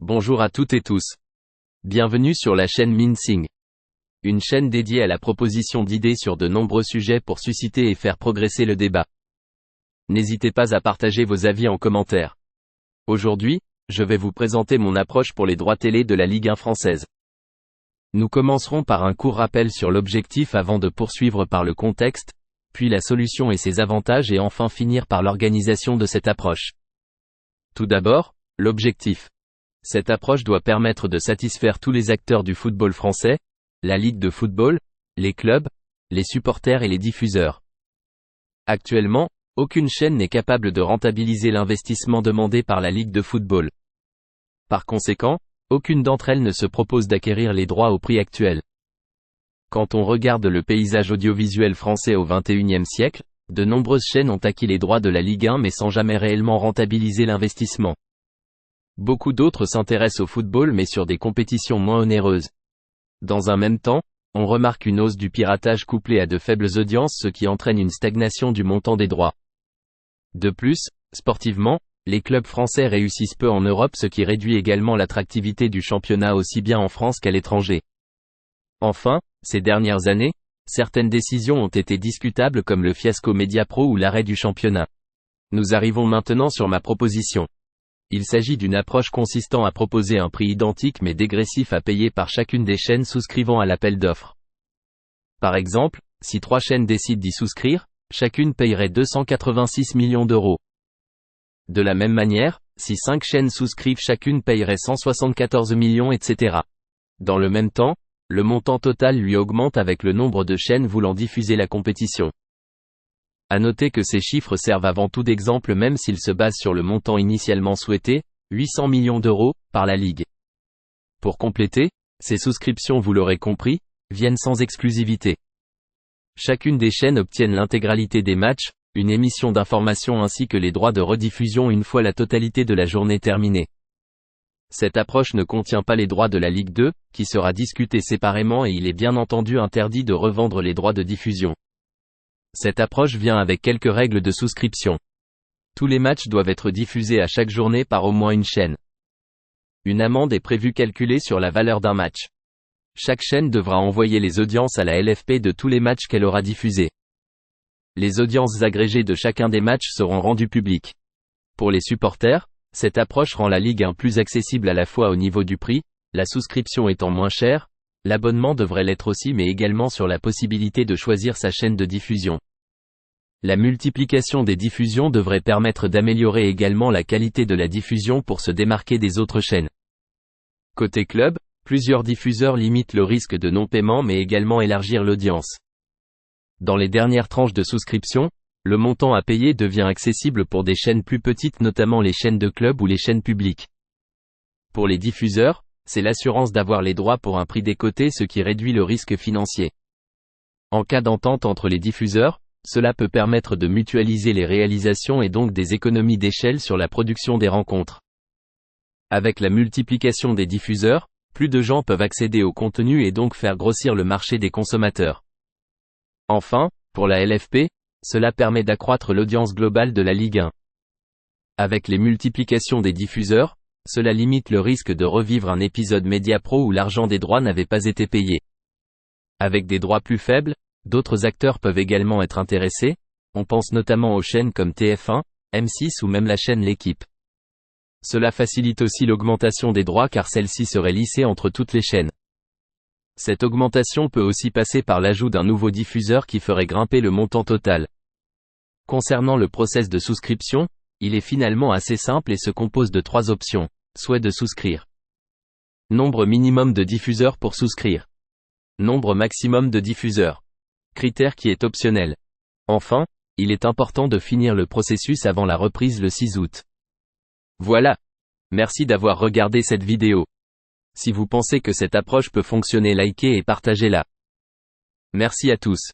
Bonjour à toutes et tous. Bienvenue sur la chaîne Mincing. Une chaîne dédiée à la proposition d'idées sur de nombreux sujets pour susciter et faire progresser le débat. N'hésitez pas à partager vos avis en commentaire. Aujourd'hui, je vais vous présenter mon approche pour les droits télé de la Ligue 1 française. Nous commencerons par un court rappel sur l'objectif avant de poursuivre par le contexte, puis la solution et ses avantages et enfin finir par l'organisation de cette approche. Tout d'abord, l'objectif. Cette approche doit permettre de satisfaire tous les acteurs du football français, la Ligue de football, les clubs, les supporters et les diffuseurs. Actuellement, aucune chaîne n'est capable de rentabiliser l'investissement demandé par la Ligue de football. Par conséquent, aucune d'entre elles ne se propose d'acquérir les droits au prix actuel. Quand on regarde le paysage audiovisuel français au XXIe siècle, de nombreuses chaînes ont acquis les droits de la Ligue 1 mais sans jamais réellement rentabiliser l'investissement. Beaucoup d'autres s'intéressent au football mais sur des compétitions moins onéreuses. Dans un même temps, on remarque une hausse du piratage couplée à de faibles audiences, ce qui entraîne une stagnation du montant des droits. De plus, sportivement, les clubs français réussissent peu en Europe, ce qui réduit également l'attractivité du championnat aussi bien en France qu'à l'étranger. Enfin, ces dernières années, certaines décisions ont été discutables comme le fiasco Mediapro ou l'arrêt du championnat. Nous arrivons maintenant sur ma proposition. Il s'agit d'une approche consistant à proposer un prix identique mais dégressif à payer par chacune des chaînes souscrivant à l'appel d'offres. Par exemple, si 3 chaînes décident d'y souscrire, chacune payerait 286 millions d'euros. De la même manière, si 5 chaînes souscrivent, chacune payerait 174 millions, etc. Dans le même temps, le montant total lui augmente avec le nombre de chaînes voulant diffuser la compétition. À noter que ces chiffres servent avant tout d'exemple même s'ils se basent sur le montant initialement souhaité, 800 millions d'euros, par la Ligue. Pour compléter, ces souscriptions, vous l'aurez compris, viennent sans exclusivité. Chacune des chaînes obtiennent l'intégralité des matchs, une émission d'information ainsi que les droits de rediffusion une fois la totalité de la journée terminée. Cette approche ne contient pas les droits de la Ligue 2, qui sera discuté séparément et il est bien entendu interdit de revendre les droits de diffusion. Cette approche vient avec quelques règles de souscription. Tous les matchs doivent être diffusés à chaque journée par au moins une chaîne. Une amende est prévue calculée sur la valeur d'un match. Chaque chaîne devra envoyer les audiences à la LFP de tous les matchs qu'elle aura diffusés. Les audiences agrégées de chacun des matchs seront rendues publiques. Pour les supporters, cette approche rend la Ligue 1 plus accessible à la fois au niveau du prix, la souscription étant moins chère, l'abonnement devrait l'être aussi mais également sur la possibilité de choisir sa chaîne de diffusion. La multiplication des diffusions devrait permettre d'améliorer également la qualité de la diffusion pour se démarquer des autres chaînes. Côté club, plusieurs diffuseurs limitent le risque de non-paiement mais également élargir l'audience. Dans les dernières tranches de souscription, le montant à payer devient accessible pour des chaînes plus petites, notamment les chaînes de club ou les chaînes publiques. Pour les diffuseurs, c'est l'assurance d'avoir les droits pour un prix décoté, ce qui réduit le risque financier. En cas d'entente entre les diffuseurs, cela peut permettre de mutualiser les réalisations et donc des économies d'échelle sur la production des rencontres. Avec la multiplication des diffuseurs, plus de gens peuvent accéder au contenu et donc faire grossir le marché des consommateurs. Enfin, pour la LFP, cela permet d'accroître l'audience globale de la Ligue 1. Avec les multiplications des diffuseurs, cela limite le risque de revivre un épisode Mediapro où l'argent des droits n'avait pas été payé. Avec des droits plus faibles, d'autres acteurs peuvent également être intéressés, on pense notamment aux chaînes comme TF1, M6 ou même la chaîne L'Équipe. Cela facilite aussi l'augmentation des droits car celle-ci serait lissée entre toutes les chaînes. Cette augmentation peut aussi passer par l'ajout d'un nouveau diffuseur qui ferait grimper le montant total. Concernant le process de souscription, il est finalement assez simple et se compose de 3 options. Souhait de souscrire. Nombre minimum de diffuseurs pour souscrire. Nombre maximum de diffuseurs. Critère qui est optionnel. Enfin, il est important de finir le processus avant la reprise le 6 août. Voilà. Merci d'avoir regardé cette vidéo. Si vous pensez que cette approche peut fonctionner, likez et partagez-la. Merci à tous.